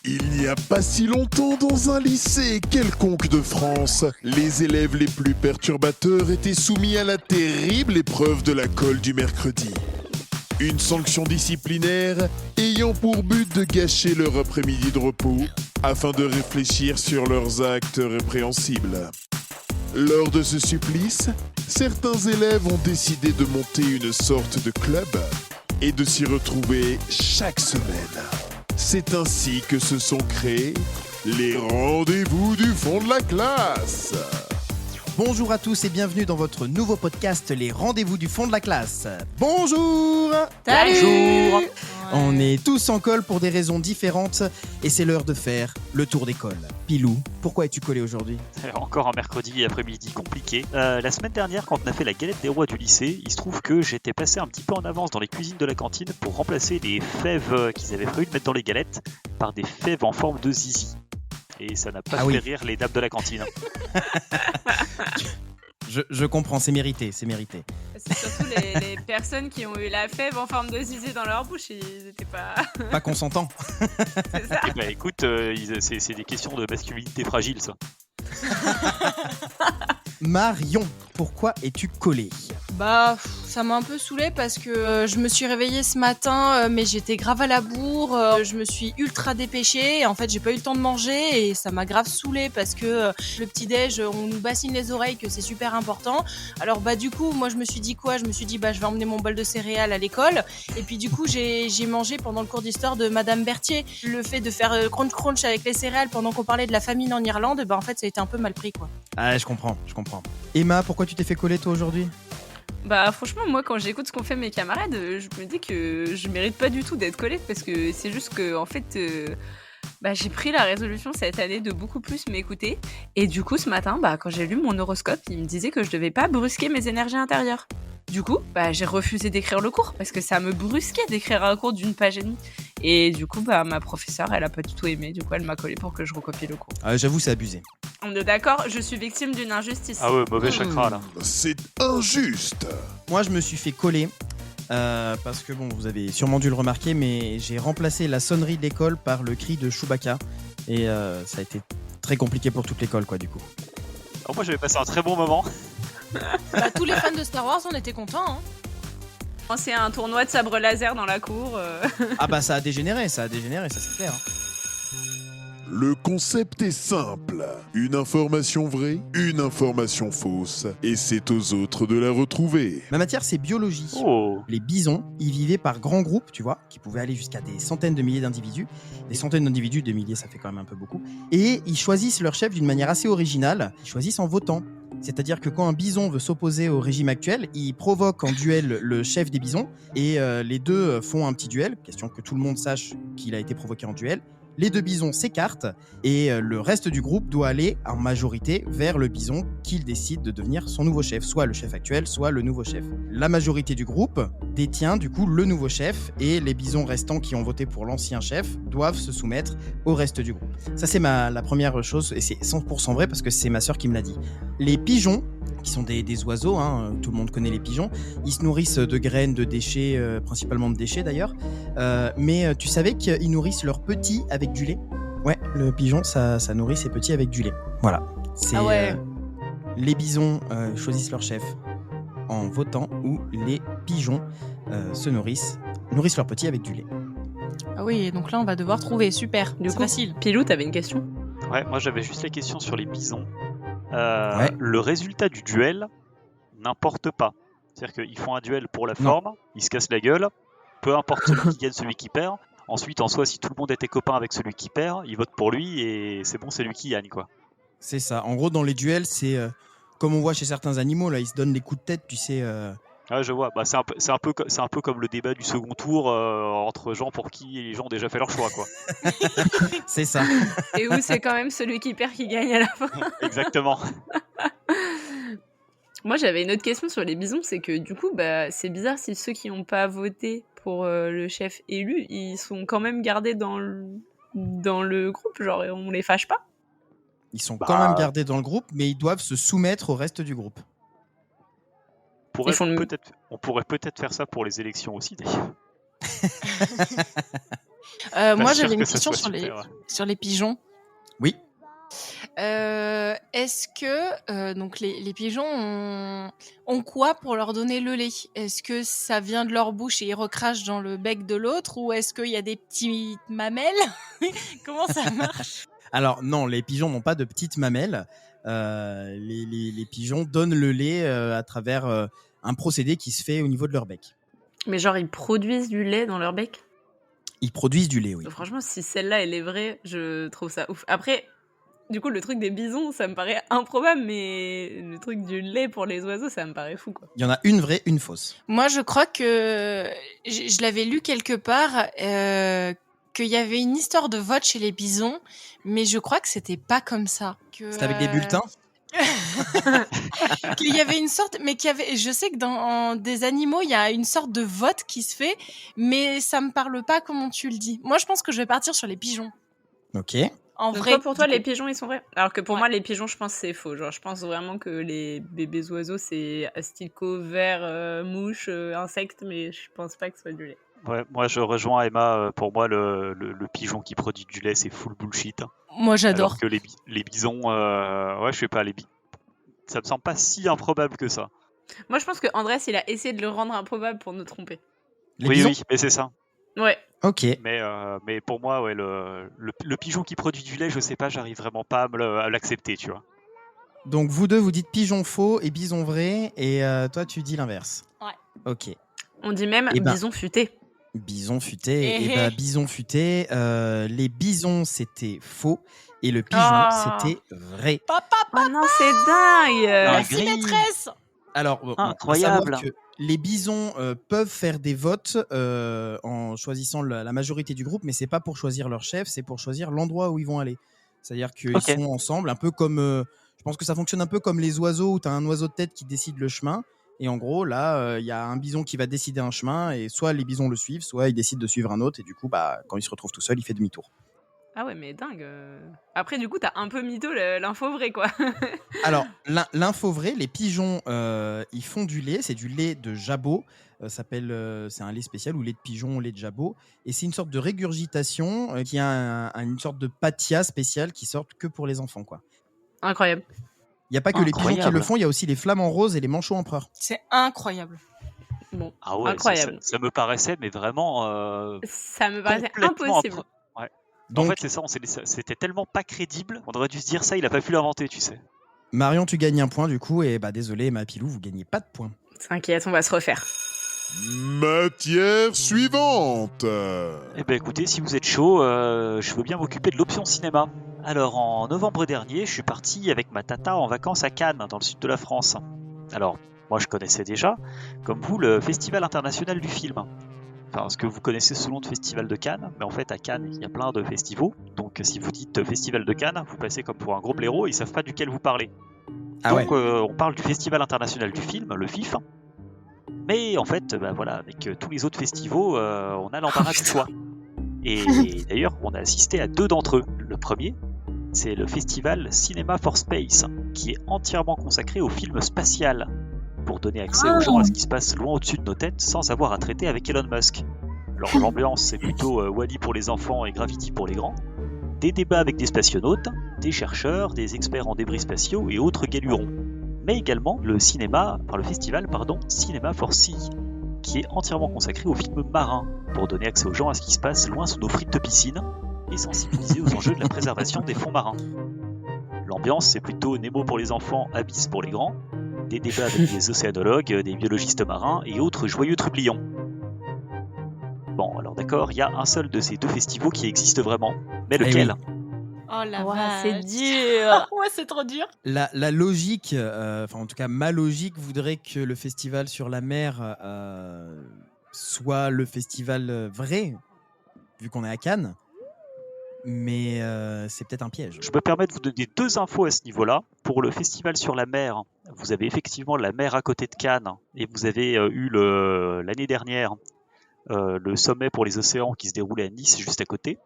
Il n'y a pas si longtemps, dans un lycée quelconque de France, les élèves les plus perturbateurs étaient soumis à la terrible épreuve de la colle du mercredi. Une sanction disciplinaire ayant pour but de gâcher leur après-midi de repos afin de réfléchir sur leurs actes répréhensibles. Lors de ce supplice, certains élèves ont décidé de monter une sorte de club et de s'y retrouver chaque semaine. C'est ainsi que se sont créés les rendez-vous du fond de la classe. Bonjour à tous et bienvenue dans votre nouveau podcast Les rendez-vous du fond de la classe. Bonjour. Salut. Bonjour. On est tous en colle pour des raisons différentes et c'est l'heure de faire le tour d'école. Pilou, pourquoi es-tu collé aujourd'hui ? Encore un mercredi après-midi compliqué. La semaine dernière, quand on a fait la galette des rois du lycée, il se trouve que j'étais passé un petit peu en avance dans les cuisines de la cantine pour remplacer les fèves qu'ils avaient prévu de mettre dans les galettes par des fèves en forme de zizi. Et ça n'a pas fait rire les dames de la cantine. Je comprends, c'est mérité, c'est mérité. C'est surtout les personnes qui ont eu la fève en forme de zizi dans leur bouche, ils n'étaient pas... Pas consentants. C'est ça. Eh ben, écoute, c'est des questions de masculinité fragile, ça. Marion, pourquoi es-tu collée ? Bah, ça m'a un peu saoulée parce que je me suis réveillée ce matin, mais j'étais grave à la bourre, je me suis ultra dépêchée, et en fait j'ai pas eu le temps de manger et ça m'a grave saoulée parce que le petit-déj, on nous bassine les oreilles que c'est super important. Alors bah du coup, moi je me suis dit quoi ? Je me suis dit bah je vais emmener mon bol de céréales à l'école, et puis du coup j'ai mangé pendant le cours d'histoire de Madame Berthier. Le fait de faire crunch crunch avec les céréales pendant qu'on parlait de la famine en Irlande, bah en fait ça a été un peu mal pris quoi. Ah, je comprends. Emma, pourquoi tu t'es fait coller toi aujourd'hui ? Bah franchement moi quand j'écoute ce qu'ont fait mes camarades, je me dis que je mérite pas du tout d'être collée parce que c'est juste que en fait j'ai pris la résolution cette année de beaucoup plus m'écouter, et du coup ce matin quand j'ai lu mon horoscope, il me disait que je devais pas brusquer mes énergies intérieures. Du coup j'ai refusé d'écrire le cours parce que ça me brusquait d'écrire un cours d'une page et demie, et du coup ma professeure elle a pas du tout aimé, du coup elle m'a collé pour que je recopie le cours. J'avoue, c'est abusé. On est d'accord, je suis victime d'une injustice. Ah ouais, mauvais chakra, là. C'est injuste. Moi, je me suis fait coller parce que, bon, vous avez sûrement dû le remarquer, mais j'ai remplacé la sonnerie de l'école par le cri de Chewbacca. Et ça a été très compliqué pour toute l'école, quoi, du coup. Alors moi, j'avais passé un très bon moment. Tous les fans de Star Wars on était contents, hein. C'est un tournoi de sabre laser dans la cour. Ah bah, ça a dégénéré, ça c'est clair. Hein. Le concept est simple. Une information vraie, une information fausse. Et c'est aux autres de la retrouver. Ma matière, c'est biologie. Oh. Les bisons, ils vivaient par grands groupes, tu vois, qui pouvaient aller jusqu'à des centaines de milliers d'individus. Des centaines d'individus, des milliers, ça fait quand même un peu beaucoup. Et ils choisissent leur chef d'une manière assez originale. Ils choisissent en votant. C'est-à-dire que quand un bison veut s'opposer au régime actuel, il provoque en duel le chef des bisons. Et les deux font un petit duel, question que tout le monde sache qu'il a été provoqué en duel. Les deux bisons s'écartent et le reste du groupe doit aller en majorité vers le bison qu'il décide de devenir son nouveau chef, soit le chef actuel, soit le nouveau chef. La majorité du groupe détient du coup le nouveau chef, et les bisons restants qui ont voté pour l'ancien chef doivent se soumettre au reste du groupe. Ça c'est la première chose, et c'est 100% vrai parce que c'est ma sœur qui me l'a dit. Les pigeons, qui sont des oiseaux, hein, tout le monde connaît les pigeons, ils se nourrissent de graines, de déchets, principalement de déchets d'ailleurs, mais tu savais qu'ils nourrissent leurs petits avec du lait ? Ouais, le pigeon, ça nourrit ses petits avec du lait. Voilà. Ah ouais. Les bisons choisissent leur chef en votant, ou les pigeons nourrissent leurs petits avec du lait. Ah oui, donc là on va devoir trouver, super, Du c'est coup, facile. Pilou, t'avais une question ? Ouais, moi, j'avais juste la question sur les bisons. Ouais. Le résultat du duel n'importe pas. C'est-à-dire qu'ils font un duel pour la Non. forme, ils se cassent la gueule, peu importe celui qui gagne, celui qui perd. Ensuite, en soi, si tout le monde était copain avec celui qui perd, ils votent pour lui et c'est bon, c'est lui qui gagne, quoi. C'est ça. En gros, dans les duels, c'est comme on voit chez certains animaux, là, ils se donnent des coups de tête, tu sais. Ouais, je vois. C'est un peu comme le débat du second tour entre gens pour qui les gens ont déjà fait leur choix, quoi. C'est ça. Et où c'est quand même celui qui perd qui gagne à la fin. Exactement. Moi, j'avais une autre question sur les bisons, c'est que du coup, c'est bizarre si ceux qui n'ont pas voté pour le chef élu, ils sont quand même gardés dans le groupe, genre on les fâche pas. Ils sont quand même gardés dans le groupe, mais ils doivent se soumettre au reste du groupe. On pourrait peut-être faire ça pour les élections aussi, d'ailleurs. Moi, sûr j'avais une que ça question soit super, ouais. sur les pigeons. Oui. Est-ce que donc les pigeons ont quoi pour leur donner le lait? Est-ce que ça vient de leur bouche et ils recrachent dans le bec de l'autre, ou est-ce qu'il y a des petites mamelles? Comment ça marche? Alors non, les pigeons n'ont pas de petites mamelles. Les pigeons donnent le lait à travers un procédé qui se fait au niveau de leur bec. Mais genre, ils produisent du lait dans leur bec? Ils produisent du lait, oui. Franchement, si celle-là, elle est vraie, je trouve ça ouf. Après, du coup, le truc des bisons, ça me paraît improbable, mais le truc du lait pour les oiseaux, ça me paraît fou, quoi. Il y en a une vraie, une fausse. Moi, je crois que je l'avais lu quelque part, qu'il y avait une histoire de vote chez les bisons, mais je crois que c'était pas comme ça. C'est avec des bulletins? Qu'il y avait une sorte, mais qu'il y avait, je sais que dans des animaux, il y a une sorte de vote qui se fait, mais ça me parle pas comment tu le dis. Moi, je pense que je vais partir sur les pigeons. Ok. En Donc vrai. toi, pour toi, du les coup. pigeons, ils sont vrais? Alors que pour Ouais. moi, les pigeons, je pense que c'est faux. Genre, je pense vraiment que les bébés oiseaux, c'est asticot, vers, mouche, insectes, mais je pense pas que ce soit du lait. Ouais, moi je rejoins Emma, pour moi le pigeon qui produit du lait c'est full bullshit. Moi, j'adore. Alors que les bisons, ouais je sais pas, ça me semble pas si improbable que ça. Moi, je pense que Andrés, il a essayé de le rendre improbable pour nous tromper. Les oui, bisons? oui, mais c'est ça. Ouais. Ok. Mais pour moi, ouais, le pigeon qui produit du lait, je sais pas, j'arrive vraiment pas à l'accepter, tu vois. Donc vous deux, vous dites pigeon faux et bison vrai, et toi tu dis l'inverse. Ouais. Ok. On dit même Eh ben. bison futé. Bison futé. Eh Et eh. bah bison futé, les bisons c'était faux et le pigeon Ah. c'était vrai. Papa, Oh non, c'est dingue! merci gris. maîtresse. Alors, bon, Incroyable. à savoir que les bisons peuvent faire des votes en choisissant la majorité du groupe, mais c'est pas pour choisir leur chef, c'est pour choisir l'endroit où ils vont aller. C'est-à-dire qu'ils Ok. sont ensemble, un peu comme. Je pense que ça fonctionne un peu comme les oiseaux où tu as un oiseau de tête qui décide le chemin. Et en gros, là, il y a un bison qui va décider un chemin, et soit les bisons le suivent, soit ils décident de suivre un autre, et du coup, bah, quand il se retrouve tout seul, il fait demi-tour. Ah ouais, mais dingue. Après, du coup, t'as un peu mytho l'info vraie, quoi. Alors, l'info vraie, les pigeons, ils font du lait. C'est du lait de jabot. C'est un lait spécial, ou lait de pigeon, ou lait de jabot. Et c'est une sorte de régurgitation qui a une sorte de patia spéciale qui sort que pour les enfants, quoi. Incroyable. Il n'y a pas que les pigeons qui Incroyable. le font, il y a aussi les flamants roses et les manchots empereurs. C'est incroyable. Bon, Ah ouais, incroyable. ça me paraissait, mais vraiment. Ça me paraissait complètement impossible. Ouais. Donc, En fait, c'est ça, c'était tellement pas crédible, on aurait dû se dire ça, il a pas pu l'inventer, tu sais. Marion, tu gagnes un point du coup, et bah désolé, ma Pilou, vous gagnez pas de points. T'inquiète, on va se refaire. Matière suivante. Eh ben écoutez, si vous êtes chaud, je veux bien m'occuper de l'option cinéma. Alors en novembre dernier, je suis parti avec ma tata en vacances à Cannes, dans le sud de la France. Alors, moi je connaissais déjà, comme vous, le Festival international du film. Enfin, ce que vous connaissez sous le nom de Festival de Cannes, mais en fait à Cannes, il y a plein de festivals. Donc si vous dites Festival de Cannes, vous passez comme pour un gros blaireau et ils savent pas duquel vous parlez. Ah Donc ouais. on parle du Festival international du film, le FIF. Mais en fait, bah voilà, avec tous les autres festivals, on a l'embarras du choix. Et d'ailleurs, on a assisté à 2 d'entre eux. Le premier, c'est le festival Cinema for Space, qui est entièrement consacré au film spatial, pour donner accès aux gens à ce qui se passe loin au-dessus de nos têtes sans avoir à traiter avec Elon Musk. Alors l'ambiance, c'est plutôt Wall-E pour les enfants et Gravity pour les grands. Des débats avec des spationautes, des chercheurs, des experts en débris spatiaux et autres galurons. Mais également le festival Cinema for Sea, qui est entièrement consacré aux films marins, pour donner accès aux gens à ce qui se passe loin sous nos frites de piscine, et sensibiliser aux enjeux de la préservation des fonds marins. L'ambiance, c'est plutôt Nemo pour les enfants, Abyss pour les grands, des débats avec des océanologues, des biologistes marins et autres joyeux trublions. Bon, alors d'accord, il y a un seul de ces 2 festivals qui existe vraiment, mais Eh lequel? Oh la Ouah, vache. c'est dur. Ouais, c'est trop dur. La logique, enfin en tout cas ma logique voudrait que le festival sur la mer soit le festival vrai, vu qu'on est à Cannes. Mais c'est peut-être un piège. Je me permets de vous donner 2 infos à ce niveau-là. Pour le festival sur la mer, vous avez effectivement la mer à côté de Cannes, et vous avez eu l'année dernière le sommet pour les océans qui se déroulait à Nice, juste à côté.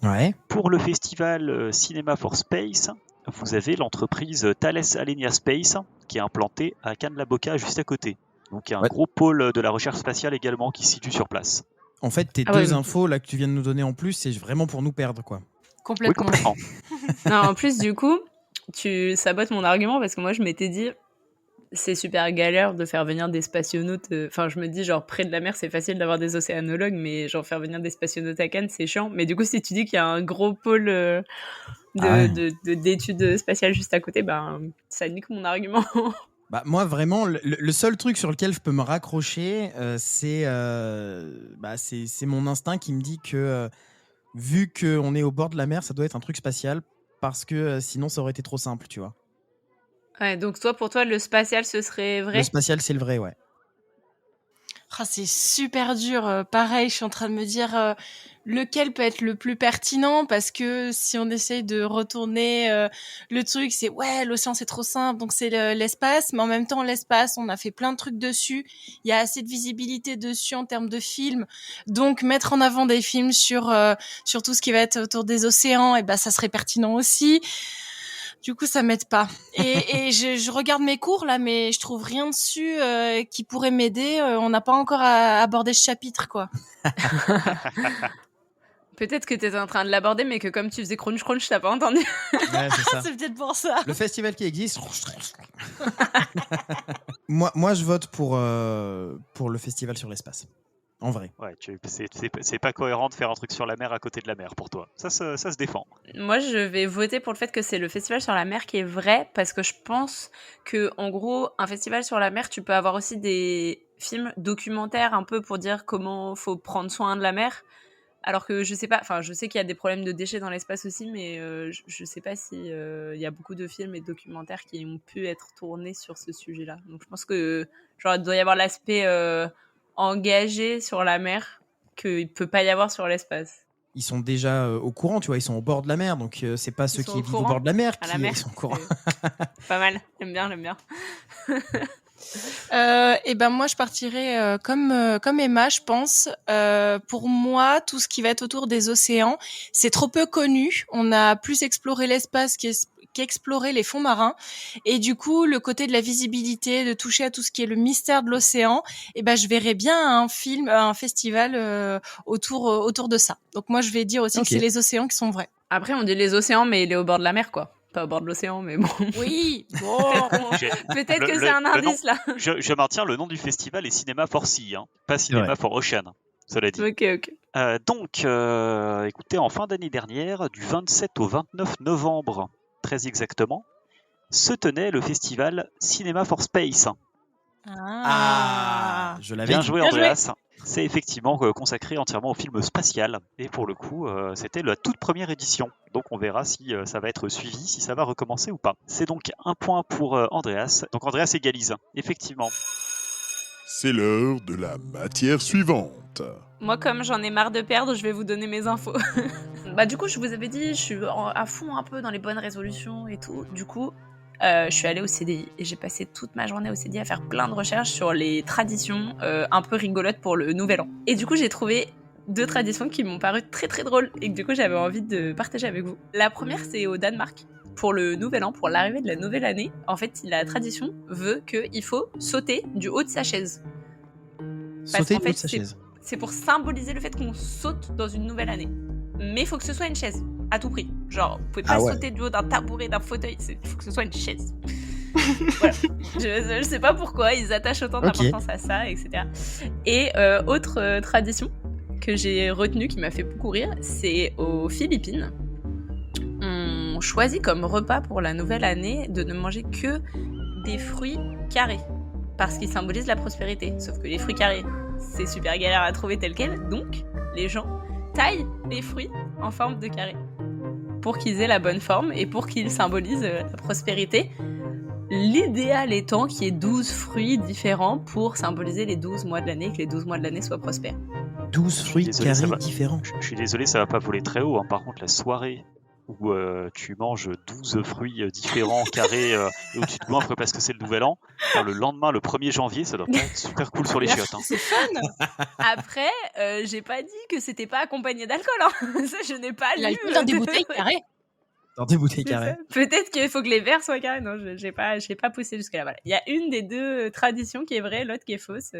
Ouais. Pour le festival Cinema for Space, vous avez l'entreprise Thales Alenia Space qui est implantée à Cannes-la-Boca juste à côté. Donc il y a un Ouais. gros pôle de la recherche spatiale également qui se situe sur place. En fait, tes Ah ouais, deux mais- infos là que tu viens de nous donner en plus, c'est vraiment pour nous perdre, quoi. Oui, Complètement. complètement. Non, en plus, du coup, tu sabotes mon argument parce que moi, je m'étais dit, c'est super galère de faire venir des spationautes. Enfin, je me dis, genre, près de la mer, c'est facile d'avoir des océanologues, mais genre, faire venir des spationautes à Cannes, c'est chiant. Mais du coup, si tu dis qu'il y a un gros pôle d'études spatiales juste à côté, ben, ça nique mon argument. Bah, moi, vraiment, le seul truc sur lequel je peux me raccrocher, c'est mon instinct qui me dit que, vu qu'on est au bord de la mer, ça doit être un truc spatial, parce que sinon, ça aurait été trop simple, tu vois. Ouais, donc toi, pour toi, le spatial, ce serait vrai? Le spatial, c'est le vrai, ouais. Ah, c'est super dur. Pareil, je suis en train de me dire lequel peut être le plus pertinent parce que si on essaye de retourner le truc, c'est ouais, l'océan c'est trop simple, donc c'est l'espace. Mais en même temps, l'espace, on a fait plein de trucs dessus. Il y a assez de visibilité dessus en termes de films. Donc mettre en avant des films sur tout ce qui va être autour des océans, et ben ça serait pertinent aussi. Du coup, ça m'aide pas. Et je regarde mes cours là, mais je trouve rien dessus qui pourrait m'aider. On n'a pas encore abordé ce chapitre, quoi. Peut-être que t'étais en train de l'aborder, mais que comme tu faisais crunch, t'as pas entendu. Ouais, c'est ça. C'est peut-être pour ça. Le festival qui existe. moi, je vote pour le festival sur l'espace. En vrai. Ouais, c'est pas cohérent de faire un truc sur la mer à côté de la mer pour toi. Ça se défend. Moi, je vais voter pour le fait que c'est le festival sur la mer qui est vrai, parce que je pense que, en gros, un festival sur la mer, tu peux avoir aussi des films documentaires un peu pour dire comment faut prendre soin de la mer. Alors que je sais pas, enfin, je sais qu'il y a des problèmes de déchets dans l'espace aussi, mais je sais pas si il y a beaucoup de films et de documentaires qui ont pu être tournés sur ce sujet-là. Donc, je pense que, genre, il doit y avoir l'aspect engagé sur la mer qu'il peut pas y avoir sur l'espace. Ils sont déjà au courant, tu vois, ils sont au bord de la mer, donc c'est pas ceux sont qui au vivent au courant bord de la mer à qui la mer. ils sont au courant. Pas mal, j'aime bien. Et ben moi, je partirais comme Emma, je pense. Pour moi, tout ce qui va être autour des océans, c'est trop peu connu. On a plus exploré l'espace qu'explorer les fonds marins. Et du coup, le côté de la visibilité, de toucher à tout ce qui est le mystère de l'océan, et ben je verrais bien un festival autour de ça. Donc moi, je vais dire aussi Ok. que c'est les océans qui sont vrais. Après, on dit les océans, mais il est au bord de la mer, quoi. Pas au bord de l'océan, mais bon. Oui, bon. Peut-être que Le- c'est un le indice, là. Je maintiens, le nom du festival est Cinéma for Sea, hein, pas Cinéma vrai. for Ocean, cela dit. Ok. Donc, écoutez, en fin d'année dernière, du 27 au 29 novembre, très exactement, se tenait le festival Cinéma for Space. Je l'avais Bien dit. joué, Bien joué. Andreas. C'est effectivement consacré entièrement au film spatial. Et pour le coup, c'était la toute première édition. Donc on verra si ça va être suivi, si ça va recommencer ou pas. C'est donc un point pour Andreas. Donc Andreas égalise, effectivement. C'est l'heure de la matière suivante. Moi, comme j'en ai marre de perdre, je vais vous donner mes infos. Bah, du coup, je vous avais dit, je suis à fond un peu dans les bonnes résolutions et tout. Du coup, je suis allée au CDI et j'ai passé toute ma journée au CDI à faire plein de recherches sur les traditions un peu rigolotes pour le Nouvel An. Et du coup, j'ai trouvé 2 traditions qui m'ont paru très très drôles et que du coup, j'avais envie de partager avec vous. La première, c'est au Danemark. Pour le Nouvel An, pour l'arrivée de la nouvelle année, en fait, la tradition veut qu'il faut sauter du haut de sa chaise. Sauter qu'en du fait, haut de sa chaise. C'est pour symboliser le fait qu'on saute dans une nouvelle année. Mais il faut que ce soit une chaise, à tout prix. Genre, vous pouvez pas sauter du haut d'un tabouret, d'un fauteuil, il faut que ce soit une chaise. Voilà. Je sais pas pourquoi, ils attachent autant d'importance à ça, etc. Et autre tradition que j'ai retenue, qui m'a fait beaucoup rire, c'est aux Philippines. On choisit comme repas pour la nouvelle année de ne manger que des fruits carrés. Parce qu'ils symbolisent la prospérité. Sauf que les fruits carrés, c'est super galère à trouver tel quel. Donc, les gens taillent les fruits en forme de carré. Pour qu'ils aient la bonne forme et pour qu'ils symbolisent la prospérité. L'idéal étant qu'il y ait 12 fruits différents pour symboliser les 12 mois de l'année et que les 12 mois de l'année soient prospères. 12 fruits Désolé, ça carrés va. différents. Je suis désolé, ça va pas voler très haut. Hein. Par contre, la soirée où tu manges 12 fruits différents, carrés, et où tu te goinfres parce que c'est le nouvel an, enfin, le lendemain, le 1er janvier, ça doit pas être super cool sur les chiottes. Hein. C'est fun. Après, j'ai pas dit que c'était pas accompagné d'alcool. Hein. Ça, je n'ai pas lu. L'alcool dans des bouteilles carrées. Dans des bouteilles C'est carrées. ça. Peut-être qu'il faut que les verres soient carrés. Non, j'ai pas poussé jusque là. Voilà. Il y a une des 2 traditions qui est vraie, l'autre qui est fausse.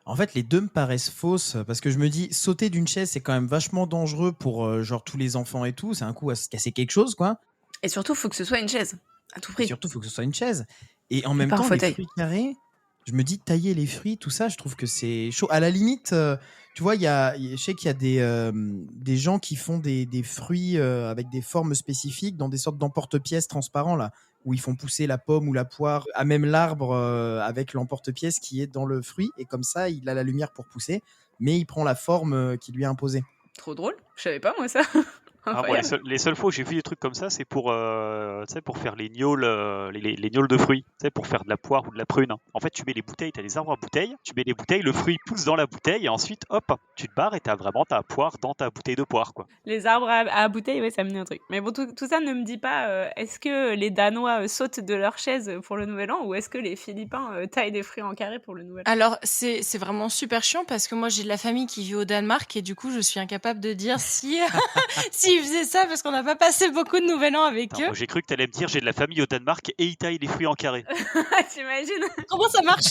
En fait, les deux me paraissent fausses parce que je me dis, sauter d'une chaise, c'est quand même vachement dangereux pour genre tous les enfants et tout. C'est un coup à se casser quelque chose, quoi. Et surtout, faut que ce soit une chaise, à tout Et prix. surtout, il faut que ce soit une chaise. Et en Et même pas un temps, les fauteuil. fruits carrés, je me dis, tailler les fruits, tout ça, je trouve que c'est chaud. À la limite, tu vois, je sais qu'il y a des gens qui font des fruits avec des formes spécifiques dans des sortes d'emporte-pièces transparents, là, où ils font pousser la pomme ou la poire à même l'arbre avec l'emporte-pièce qui est dans le fruit. Et comme ça, il a la lumière pour pousser, mais il prend la forme qui lui est imposée. Trop drôle, je savais pas moi ça. Ah, moi, les seules fois où j'ai vu des trucs comme ça, c'est pour faire les gnôles, les gnôles de fruits, pour faire de la poire ou de la prune. En fait, tu mets les bouteilles, t'as des arbres à bouteilles, tu mets les bouteilles, le fruit pousse dans la bouteille, et ensuite, hop, tu te barres et t'as vraiment ta poire dans ta bouteille de poire, quoi. Les arbres à bouteille, ouais, ça me dit un truc. Mais bon, tout ça ne me dit pas, est-ce que les Danois sautent de leur chaise pour le Nouvel An ou est-ce que les Philippins taillent des fruits en carré pour le Nouvel An? Alors, c'est vraiment super chiant parce que moi, j'ai de la famille qui vit au Danemark et du coup, je suis incapable de dire si s'ils faisaient ça parce qu'on n'a pas passé beaucoup de Nouvel An avec Attends, eux. moi, j'ai cru que t'allais me dire j'ai de la famille au Danemark et ils taillent les fruits en carré. T'imagines? Comment ça marche?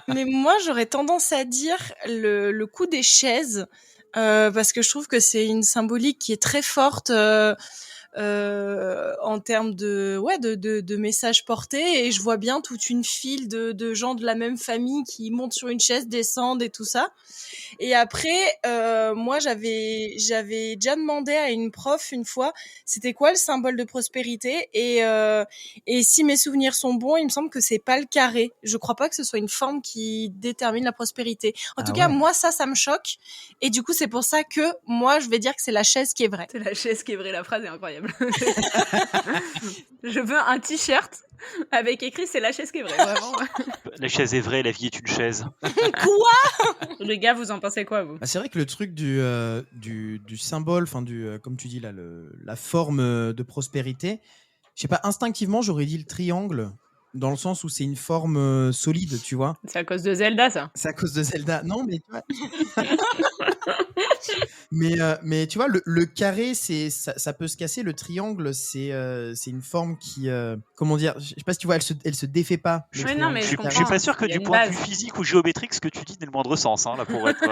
Mais moi, j'aurais tendance à dire le coup des chaises parce que je trouve que c'est une symbolique qui est très forte en termes de messages portés et je vois bien toute une file de gens de la même famille qui montent sur une chaise, descendent et tout ça. Et après, moi, j'avais déjà demandé à une prof une fois, c'était quoi le symbole de prospérité et si mes souvenirs sont bons, il me semble que c'est pas le carré. Je crois pas que ce soit une forme qui détermine la prospérité. En tout cas, moi, ça me choque. Et du coup, c'est pour ça que moi, je vais dire que c'est la chaise qui est vraie. C'est la chaise qui est vraie, la phrase est incroyable. Je veux un t-shirt avec écrit c'est la chaise qui est vraie, vraiment. La chaise est vraie, la vie est une chaise. Quoi? Les gars, vous en pensez quoi, vous? Bah, c'est vrai que le truc du symbole, enfin comme tu dis là, la forme de prospérité, je sais pas, instinctivement j'aurais dit le triangle, dans le sens où c'est une forme solide, tu vois. C'est à cause de Zelda, ça. C'est à cause de Zelda. Non, mais tu vois. mais tu vois, le carré, ça peut se casser. Le triangle, c'est une forme qui, comment dire, je sais pas si tu vois, elle se défait pas. Oui, non, mais Je comprends. suis pas sûr que Il y a du une point de base. vue physique ou géométrique, ce que tu dis n'ait le moindre sens, hein, là, pour être.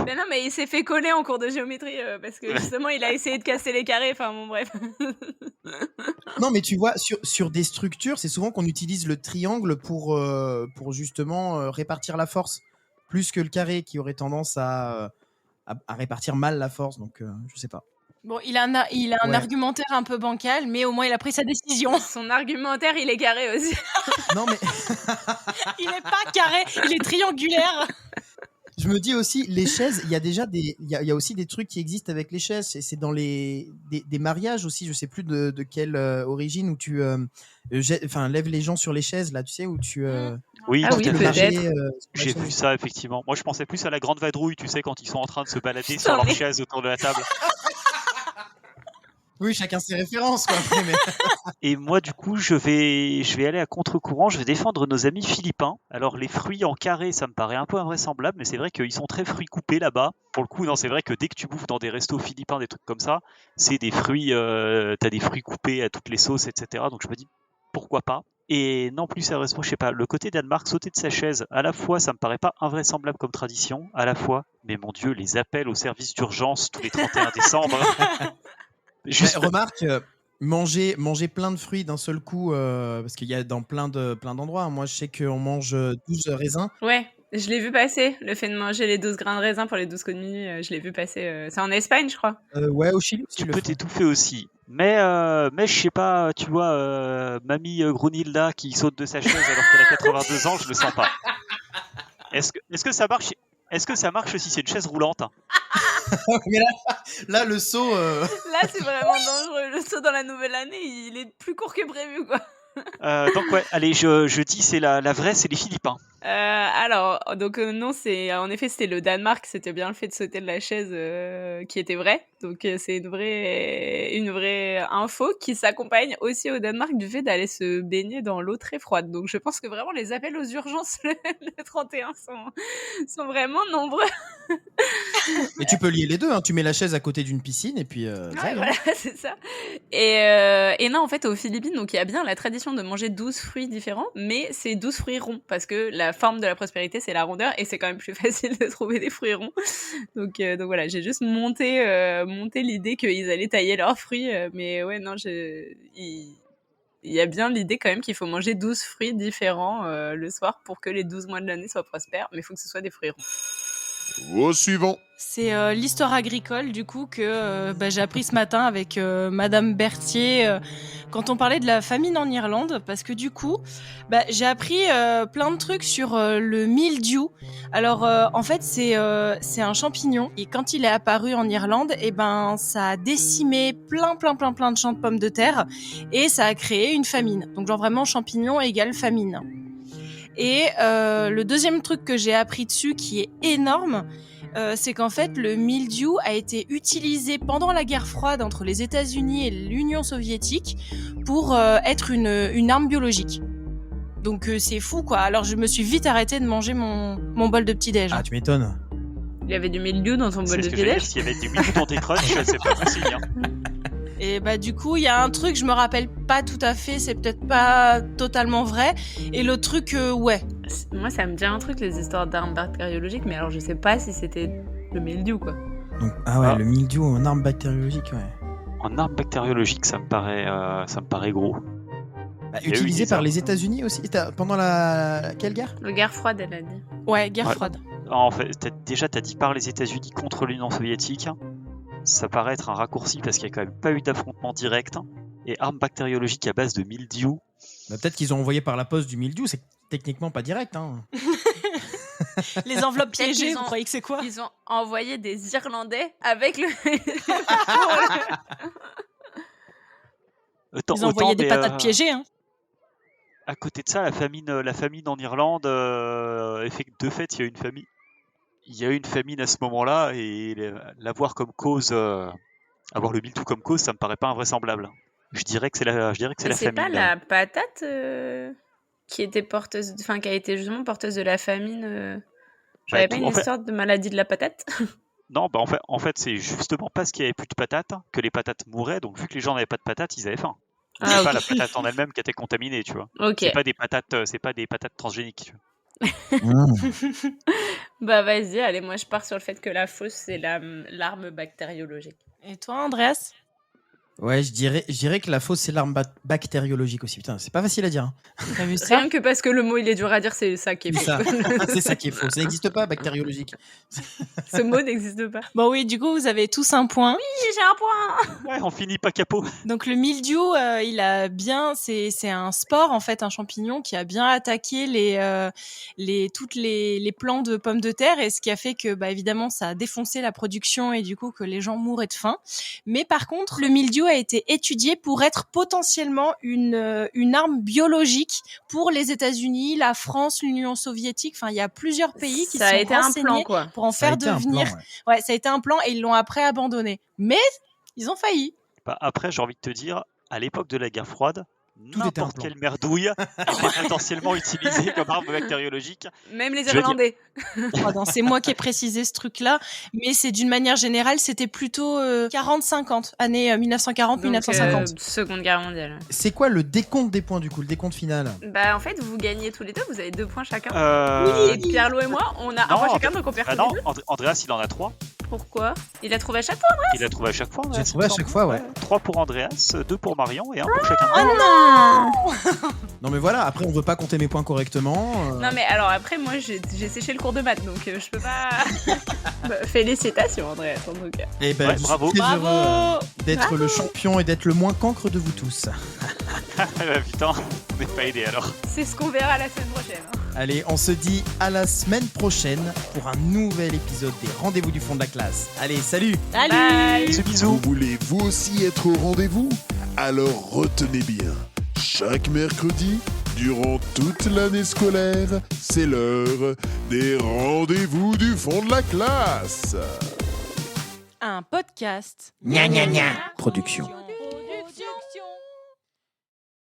Mais non, mais il s'est fait coller en cours de géométrie parce que justement, il a essayé de casser les carrés. Enfin, bon, bref. Non, mais tu vois, sur des structures, c'est souvent qu'on utilise le triangle pour justement répartir la force, plus que le carré qui aurait tendance à répartir mal la force. Donc, je sais pas. Bon, il a un argumentaire un peu bancal, mais au moins il a pris sa décision. Son argumentaire, il est carré aussi. Non, mais Il est pas carré, il est triangulaire. je me dis aussi, les chaises, il y a déjà il y a aussi des trucs qui existent avec les chaises. C'est dans des mariages aussi, je sais plus de quelle origine, où tu lèves les gens sur les chaises, là, tu sais, où tu. Oui, Ah tout oui, à fait. peut-être. J'ai vu ça, effectivement. Moi, je pensais plus à la grande vadrouille, tu sais, quand ils sont en train de se balader Putain, sur leur mais- chaise autour de la table. Oui, chacun ses références, quoi. Mais- Et moi, du coup, je vais aller à contre-courant, je vais défendre nos amis philippins. Alors, les fruits en carré, ça me paraît un peu invraisemblable, mais c'est vrai qu'ils sont très fruits coupés là-bas. Pour le coup, non, c'est vrai que dès que tu bouffes dans des restos philippins, des trucs comme ça, c'est des fruits, t'as des fruits coupés à toutes les sauces, etc. Donc, je me dis, pourquoi pas? Et non, plus sérieusement, je sais pas, le côté Danemark, sauter de sa chaise, à la fois, ça me paraît pas invraisemblable comme tradition, à la fois, mais mon Dieu, les appels au service d'urgence tous les 31 décembre. Juste Mais remarque, manger plein de fruits d'un seul coup, parce qu'il y a dans plein d'endroits. Moi, je sais qu'on mange 12 raisins. Ouais, je l'ai vu passer, le fait de manger les 12 grains de raisin pour les 12 coups de minuit, je l'ai vu passer. C'est en Espagne, je crois. Ouais, au Chili aussi. tu le peux font. t'étouffer aussi. Mais je sais pas, tu vois, mamie Grunhilda qui saute de sa chaise alors qu'elle a 82 ans, je le sens pas. Est-ce que ça marche? Est-ce que ça marche si c'est une chaise roulante? Mais là, le saut. Là, c'est vraiment dangereux. Le saut dans la nouvelle année, il est plus court que prévu, quoi. Donc ouais, allez, je dis c'est la vraie, c'est les Philippins. Alors, donc non, en effet, c'était le Danemark, c'était bien le fait de sauter de la chaise qui était vrai. Donc c'est une vraie info qui s'accompagne aussi au Danemark du fait d'aller se baigner dans l'eau très froide. Donc je pense que vraiment les appels aux urgences le 31 sont vraiment nombreux. Et tu peux lier les deux, hein. Tu mets la chaise à côté d'une piscine et puis Ouais, voilà, c'est ça. Et non, en fait, aux Philippines, donc il y a bien la tradition de manger 12 fruits différents, mais c'est 12 fruits ronds, parce que la forme de la prospérité, c'est la rondeur, et c'est quand même plus facile de trouver des fruits ronds. Donc voilà, j'ai juste monté l'idée qu'ils allaient tailler leurs fruits, mais ouais, non, il y a bien l'idée quand même qu'il faut manger 12 fruits différents le soir pour que les 12 mois de l'année soient prospères, mais il faut que ce soit des fruits ronds. Au suivant. C'est l'histoire agricole du coup que j'ai appris ce matin avec Madame Berthier quand on parlait de la famine en Irlande, parce que du coup j'ai appris plein de trucs sur le mildiou. Alors en fait c'est un champignon et quand il est apparu en Irlande, ça a décimé plein de champs de pommes de terre et ça a créé une famine. Donc genre vraiment champignon égale famine. Et le deuxième truc que j'ai appris dessus qui est énorme, c'est qu'en fait le mildiou a été utilisé pendant la guerre froide entre les États-Unis et l'Union soviétique pour être une arme biologique. Donc c'est fou quoi. Alors je me suis vite arrêtée de manger mon bol de petit-déj. Ah, tu m'étonnes. Il y avait du mildiou dans ton bol de C'est ce que j'allais dire, petit-déj. s'il y avait du mildiou dans tes crunchs, c'est pas facile. Hein. Et du coup, il y a un truc, je me rappelle pas tout à fait, c'est peut-être pas totalement vrai. Et l'autre truc, ouais. Moi, ça me dit un truc, les histoires d'armes bactériologiques, mais alors je sais pas si c'était le mildiou, quoi. Donc, le mildiou en arme bactériologique, ouais. En arme bactériologique, ça me paraît gros. Utilisé par les États-Unis aussi pendant quelle guerre ? La guerre froide, elle a dit. Ouais, guerre froide. En fait, t'as dit par les États-Unis contre l'Union soviétique. Ça paraît être un raccourci parce qu'il n'y a quand même pas eu d'affrontement direct. Et arme bactériologique à base de mildiou. Peut-être qu'ils ont envoyé par la poste du mildiou, c'est techniquement pas direct. Hein. Les enveloppes piégées, vous croyez que c'est quoi ? Ils ont envoyé des Irlandais avec le... Ils ont envoyé des patates piégées. Hein. À côté de ça, la famine en Irlande, de fait, il y a une famine. Il y a eu une famine à ce moment-là et l'avoir comme cause, avoir le mildiou comme cause, ça me paraît pas invraisemblable. Je dirais que c'est la famine. C'est pas la patate qui était porteuse, enfin qui a été justement porteuse de la famine. J'avais pas une histoire de maladie de la patate. Non, en fait, c'est justement parce qu'il y avait plus de patates que les patates mouraient. Donc vu que les gens n'avaient pas de patates, ils avaient faim. C'est pas la patate en elle-même qui était contaminée, tu vois. Okay. C'est pas des patates transgéniques. Bah vas-y, allez, moi je pars sur le fait que la fausse c'est l'arme bactériologique. Et toi, Andreas ? Ouais, je dirais que la fausse c'est l'arme bactériologique aussi. Putain, c'est pas facile à dire. Hein. T'as vu ça ? Rien que parce que le mot il est dur à dire, c'est ça qui est faux. C'est ça qui est faux. Ça n'existe pas, bactériologique. Ce mot n'existe pas. Bon oui, du coup vous avez tous un point. Oui, j'ai un point. Ouais, on finit pas capot. Donc le mildiou, c'est un spore en fait, un champignon qui a bien attaqué toutes les plants de pommes de terre et ce qui a fait que évidemment ça a défoncé la production et du coup que les gens mouraient de faim. Mais par contre, le mildiou a été étudié pour être potentiellement une arme biologique pour les États-Unis, la France, l'Union soviétique. Enfin, il y a plusieurs pays qui ça sont a été renseignés un plan, quoi. pour en faire devenir. Ouais, ça a été un plan et ils l'ont après abandonné. Mais ils ont failli. Après, j'ai envie de te dire, à l'époque de la guerre froide, tout n'importe quelle merdouille était potentiellement utilisée comme arme bactériologique. Même les Irlandais. Pardon, c'est moi qui ai précisé ce truc-là, mais c'est d'une manière générale, c'était plutôt 40-50, année 1940-1950. Seconde Guerre mondiale. C'est quoi le décompte des points du coup, le décompte final ? Bah en fait, vous gagnez tous les deux, vous avez 2 points chacun. Oui, et Pierre-Loup et moi, on a un point chacun, donc on perd tous les deux. Andreas, il en a 3. Pourquoi ? Il a trouvé à chaque fois, Andreas ? Il a trouvé à chaque fois. J'ai trouvé à chaque fois, ouais. 3 pour Andreas, 2 pour Marion et 1 pour chacun. Oh non ! Non mais voilà, après on veut pas compter mes points correctement. Non mais alors après moi j'ai séché le cours de maths donc je peux pas. Félicitations Andreas en tout cas. Et ben bravo. Je suis très heureux d'être le champion et d'être le moins cancre de vous tous. Putain, on n'est pas aidé alors. C'est ce qu'on verra la semaine prochaine. Allez, on se dit à la semaine prochaine pour un nouvel épisode des Rendez-vous du fond de la classe. Allez, salut. Bye. Bisous. Vous voulez vous aussi être au rendez-vous ? Alors retenez bien, chaque mercredi, durant toute l'année scolaire, c'est l'heure des Rendez-vous du fond de la classe. Un podcast. Production.